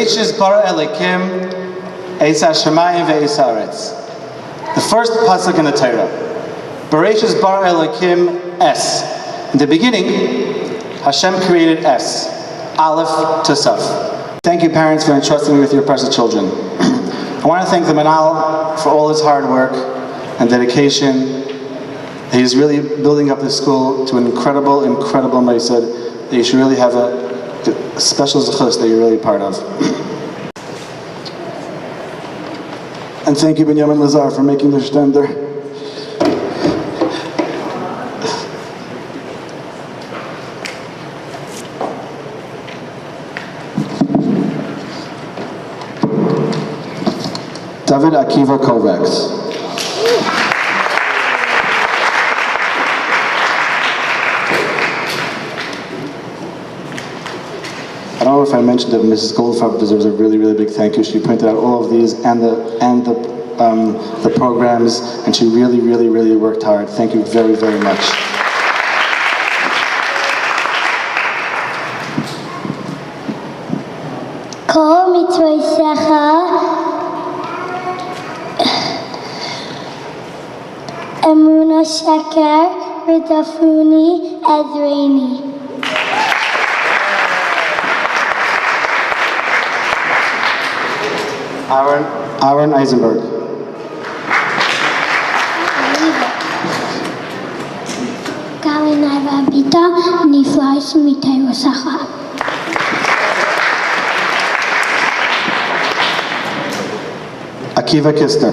Bereshis bara Elokim eis hashamayim ve'eis haaretz. The first pasuk in the Torah. Bereshis bara Elokim es. In the beginning, Hashem created es. Aleph to Saf. Thank you, parents, for entrusting me with your precious children. I want to thank the Manal for all his hard work and dedication. He's really building up this school to an incredible Maisad that you should really have a special zechus that you're really part of. And thank you, Benjamin Lazar, for making the shtender. David Akiva Kovacs. I don't know if I mentioned it, Mrs. Goldfarb deserves a really big thank you. She pointed out all of these and the programs, and she really worked hard. Thank you very much. Kol mitzvosecha Emuna sheker v'dafuni edreini. Aaron Eisenberg. Galina Rabita niflais mitayrosacha. Akiva Kister.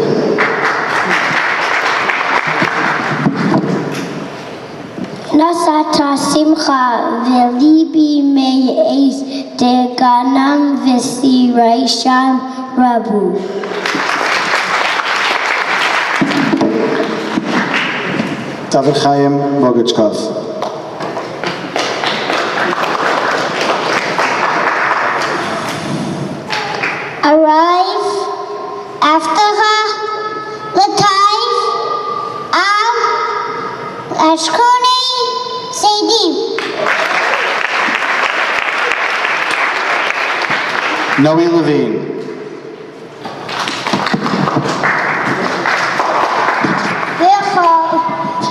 Nasata simcha v'libi me'ez deganam v'siraisham rabu. David Chaim Bogichkov. Arrive afterha l'tayv av ashkoni seidim. Noe Levine.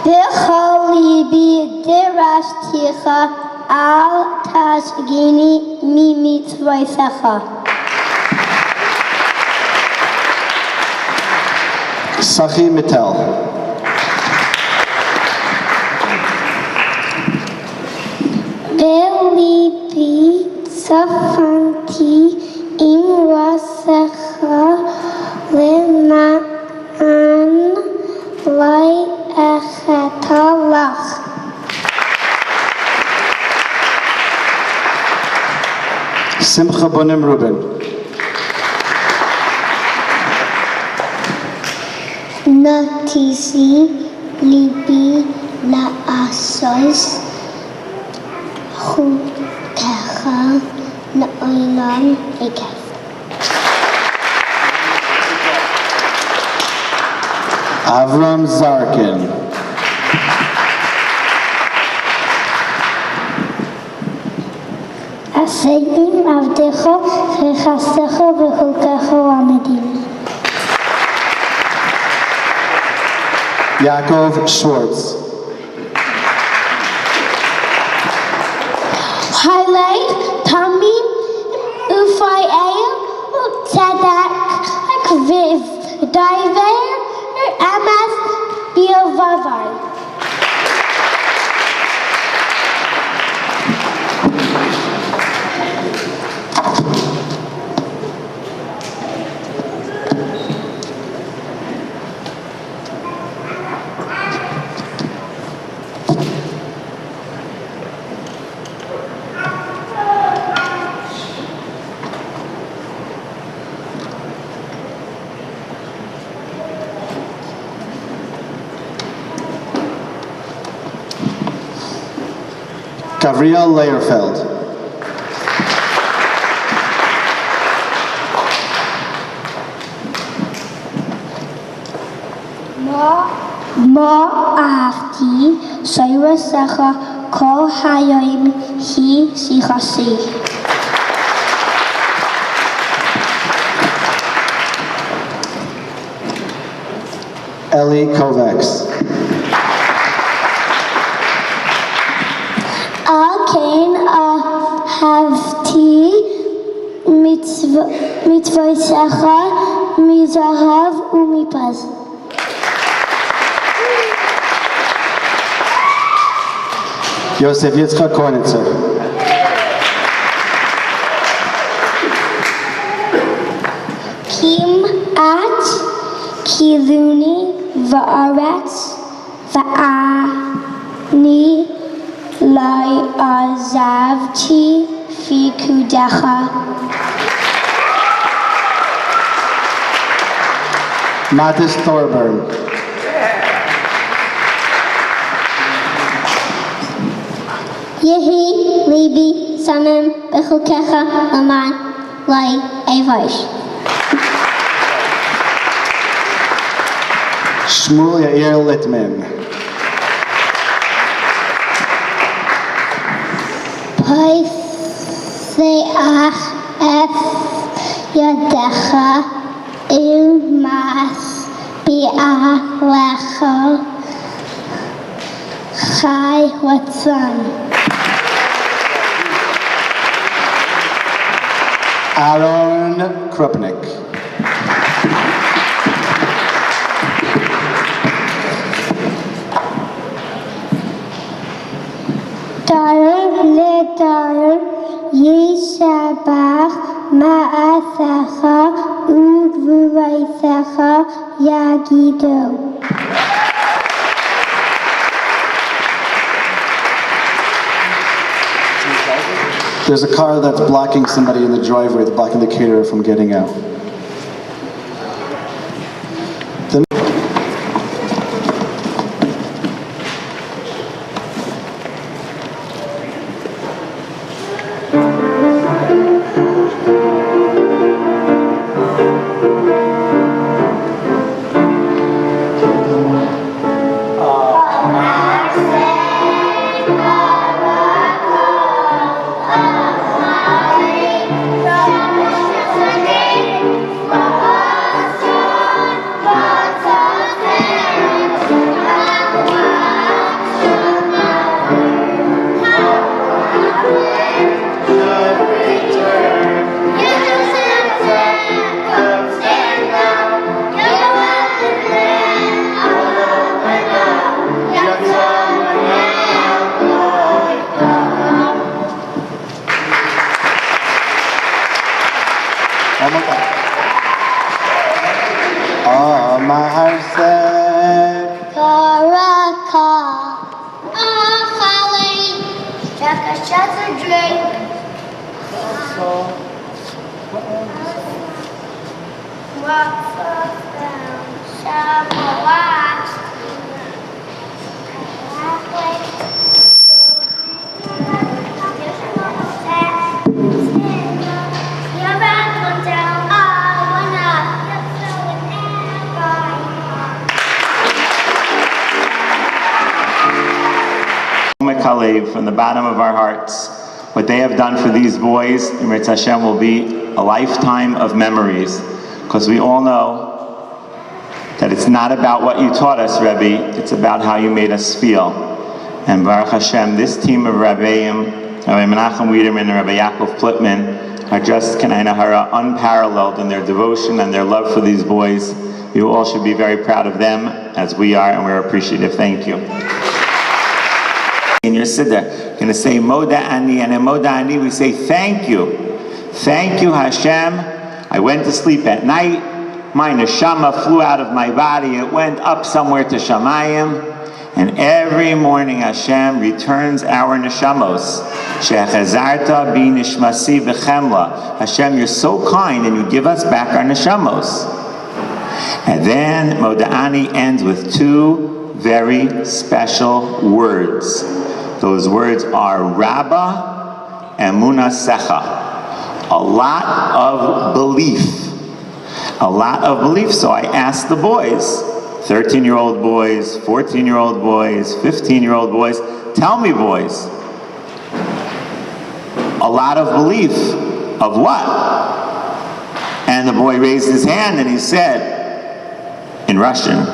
B'chol libi dirashticha al tashgini mimitzvosecha. Sachi Mittel. Belibi safanti im rasecha le'ma'an lai echetalach. Simcha Bonim Rubin. Natisi libi la'asos chutecha la'olam ekev. Avram Zarkin. Asedim avdecha v'chasecha v'chulkecha amedim. Yaakov Schwartz. Highlight Tamim Ufayel Tzedek Akviv Diver Amas Biavavar. Gabriel Leierfeld. Ma ahti Shayra Sacha Kol Hayim Hi Sichasi. Ellie Kovacs. Al Kain Ahavti Mitzvosecha Mizahav Umipaz. Yosef Yitzchak Kornitzer. Kim at Kiluni Va'aretz Va'ani Lai Azavti Fikudecha. Mattis Thorburn. Yehi Libi Samim Bechukecha Aman Lai Evosh. Shmuel Yair Litman. Poiseach Ef Yadecha Ilmas Bi'alecha Chai Watson. Aaron Krupnik. Dar le Yishabach Ma'asecha Ugvuraisecha Yagido. There's a car that's blocking somebody in the driveway, that's blocking the caterer from getting out. From the bottom of our hearts, what they have done for these boys, Eretz Hashem, will be a lifetime of memories, because we all know that it's not about what you taught us, Rebbe, it's about how you made us feel. And Baruch Hashem, this team of Rebbeim, Rabbi Menachem Wiederman and Rabbi Yaakov Plitman, are just Kanai Hara unparalleled in their devotion and their love for these boys. You all should be very proud of them, as we are, and we're appreciative. Thank you. In your siddur, you're going to say Moda Ani, and in Moda Ani we say thank you. Thank you, Hashem. I went to sleep at night. My neshama flew out of my body. It went up somewhere to Shamayim. And every morning Hashem returns our neshamos. Shechazarta bi nishmasi b'chemla. Hashem, you're so kind and you give us back our neshamos. And then Moda Ani ends with two very special words. Those words are Rabba and Munasecha. A lot of belief. A lot of belief. So I asked the boys, 13-year-old boys, 14-year-old boys, 15-year-old boys, tell me, boys, a lot of belief of what? And the boy raised his hand and he said, in Russian,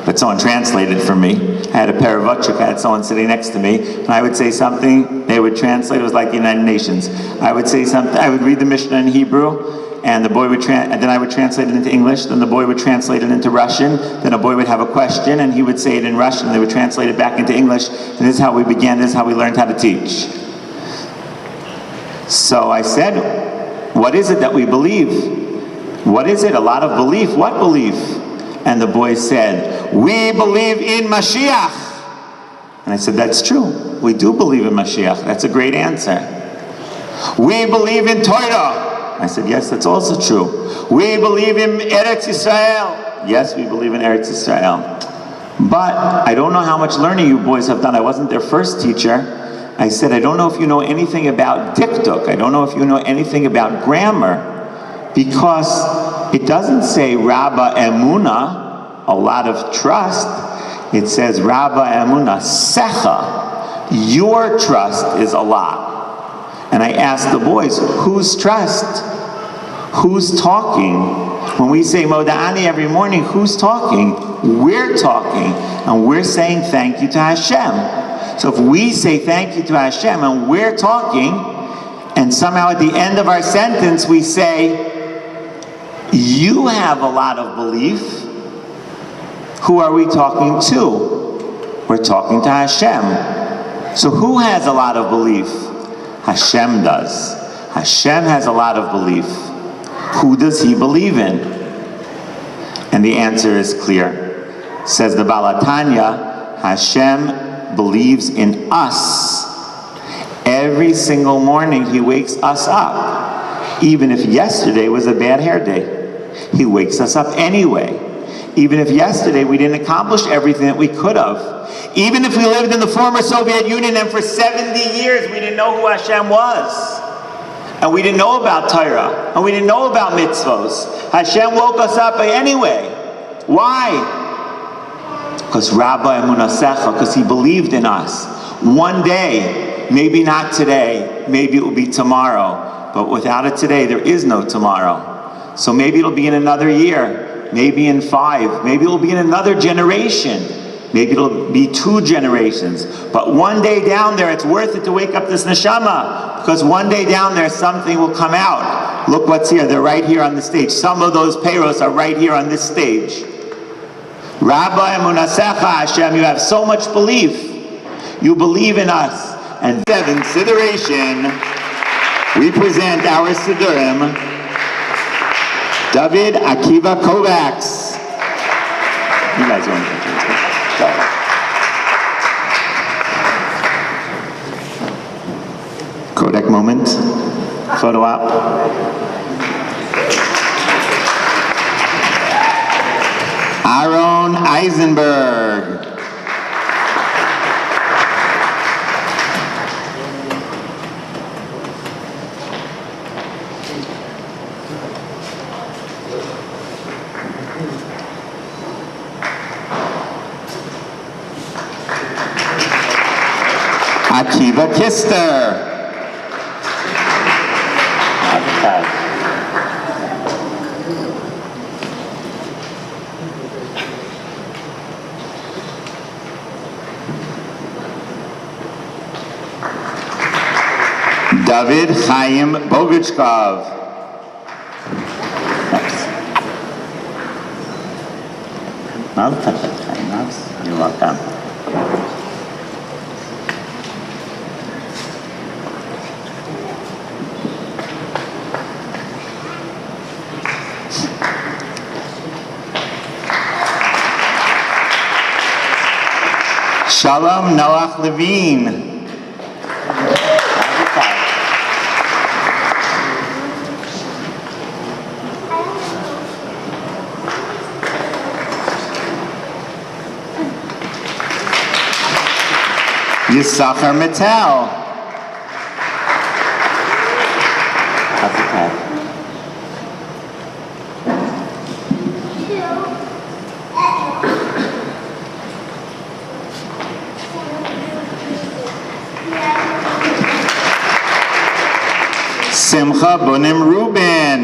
but someone translated for me. I had a paravotchik, I had someone sitting next to me, and I would say something, they would translate, it was like the United Nations. I would say something, I would read the Mishnah in Hebrew, and the boy would then I would translate it into English, then the boy would translate it into Russian, then a boy would have a question, and he would say it in Russian, and they would translate it back into English, and this is how we began, this is how we learned how to teach. So I said, what is it that we believe? What is it? A lot of belief. What belief? And the boy said, we believe in Mashiach. And I said, that's true. We do believe in Mashiach. That's a great answer. We believe in Torah. I said, yes, that's also true. We believe in Eretz Yisrael. Yes, we believe in Eretz Yisrael. But I don't know how much learning you boys have done. I wasn't their first teacher. I said, I don't know if you know anything about dikduk. I don't know if you know anything about grammar. Because it doesn't say Rabba Emuna, a lot of trust. It says Rabba Emuna Secha, your trust is a lot. And I asked the boys, whose trust? Who's talking? When we say Moda'ani every morning, who's talking? We're talking. And we're saying thank you to Hashem. So if we say thank you to Hashem and we're talking, and somehow at the end of our sentence we say, you have a lot of belief. Who are we talking to? We're talking to Hashem. So who has a lot of belief? Hashem does. Hashem has a lot of belief. Who does he believe in? And the answer is clear. Says the Baal HaTanya, Hashem believes in us. Every single morning he wakes us up. Even if yesterday was a bad hair day. He wakes us up anyway. Even if yesterday we didn't accomplish everything that we could have. Even if we lived in the former Soviet Union and for 70 years we didn't know who Hashem was. And we didn't know about Torah. And we didn't know about mitzvos. Hashem woke us up anyway. Why? Because Rabba Emunah Secha, because he believed in us. One day, maybe not today, maybe it will be tomorrow. But without it today, there is no tomorrow. So maybe it'll be in another year, maybe in 5, maybe it'll be in another generation, maybe it'll be 2 generations. But one day down there, it's worth it to wake up this neshama, because one day down there, something will come out. Look what's here, they're right here on the stage. Some of those peiros are right here on this stage. Rabba Emunah Secha Hashem, you have so much belief. You believe in us. And 7, Sidduration, we present our Siddurim, David Akiva Kovacs. You guys want to go. Kodak moment. Photo op. Aaron Eisenberg. Akiva Kister. David Chaim Bogichkov. You're welcome. Shalom Noach Levine. Yisachar Mattel. Simcha Bonim Rubin.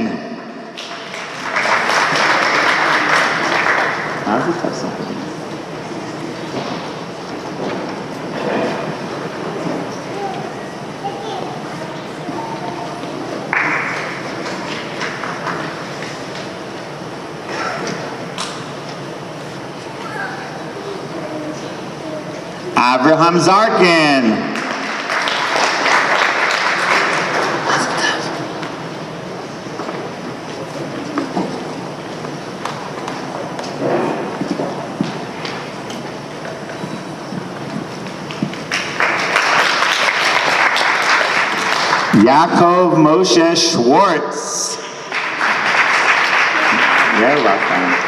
Avraham Zarkin. Yaakov Moshe Schwartz. You're welcome.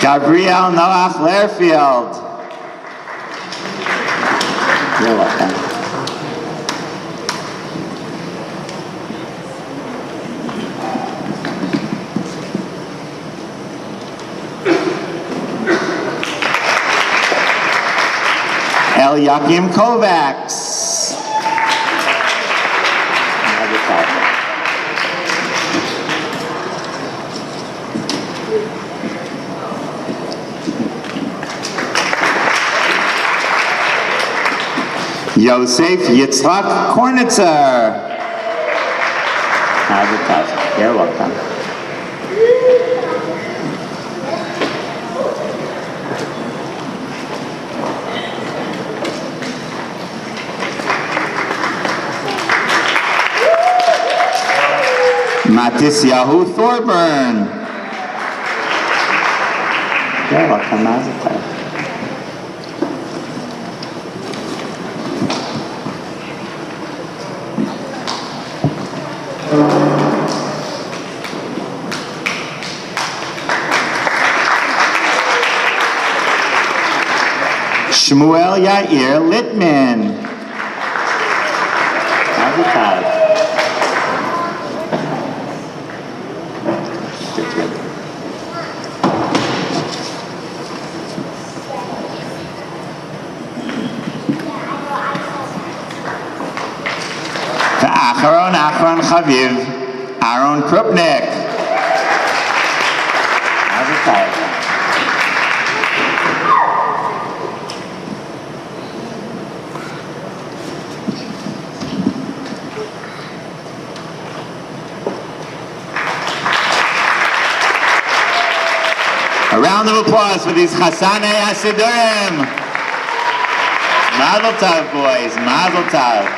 Gabriel Noach Learfield. You're welcome. Eliakim Kovacs. Yosef Yitzhak Kornitzer. You're welcome. Matisyahu Thorburn. You're welcome, Mazel Tov. Shmuel Yair Littman. Mazel Tov. Achron Chaviv, Aaron Krupnik. Mazel Tov. A round of applause for these Chasanei Hasidurim. Mazel Tov, boys. Mazel Tov.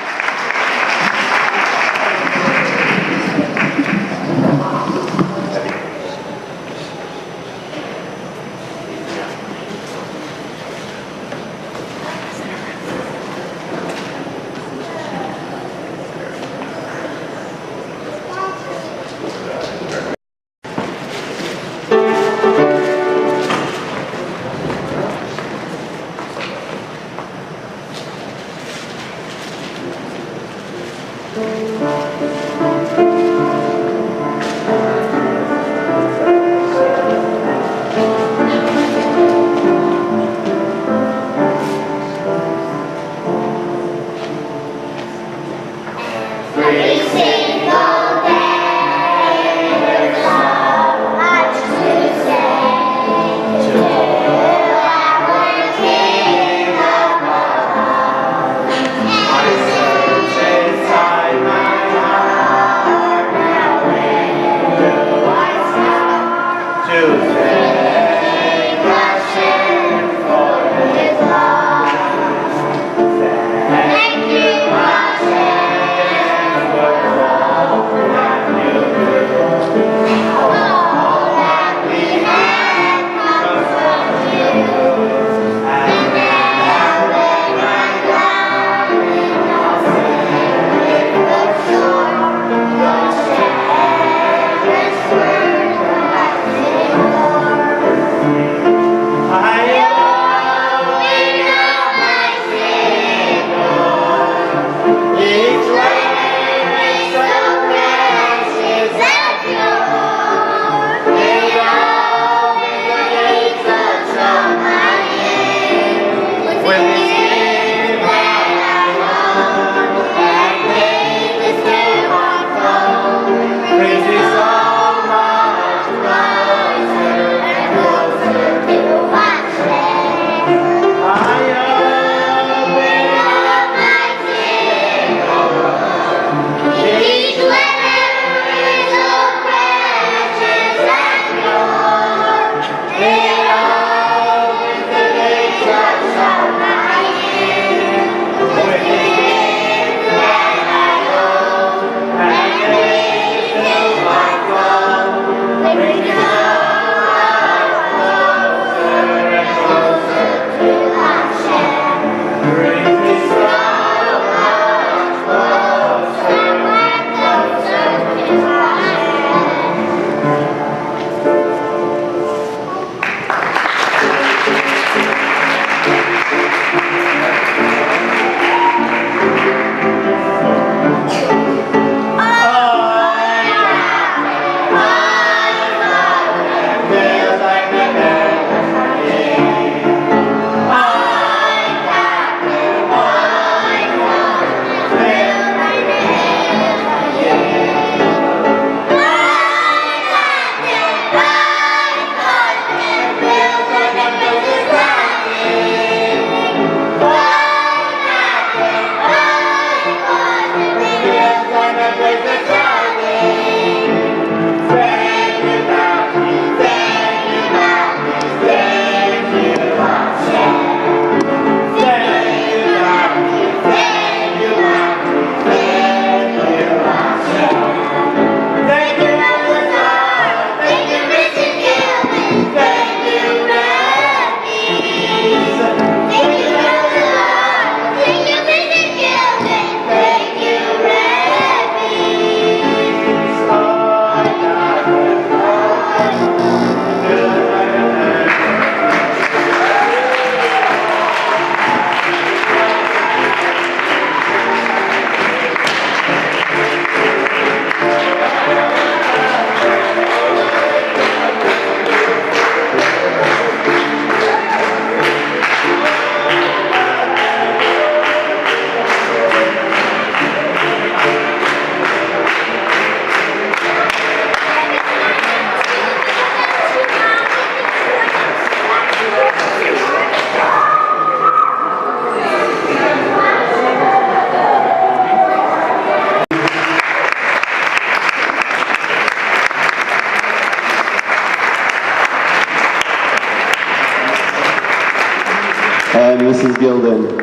Mrs. Gilden.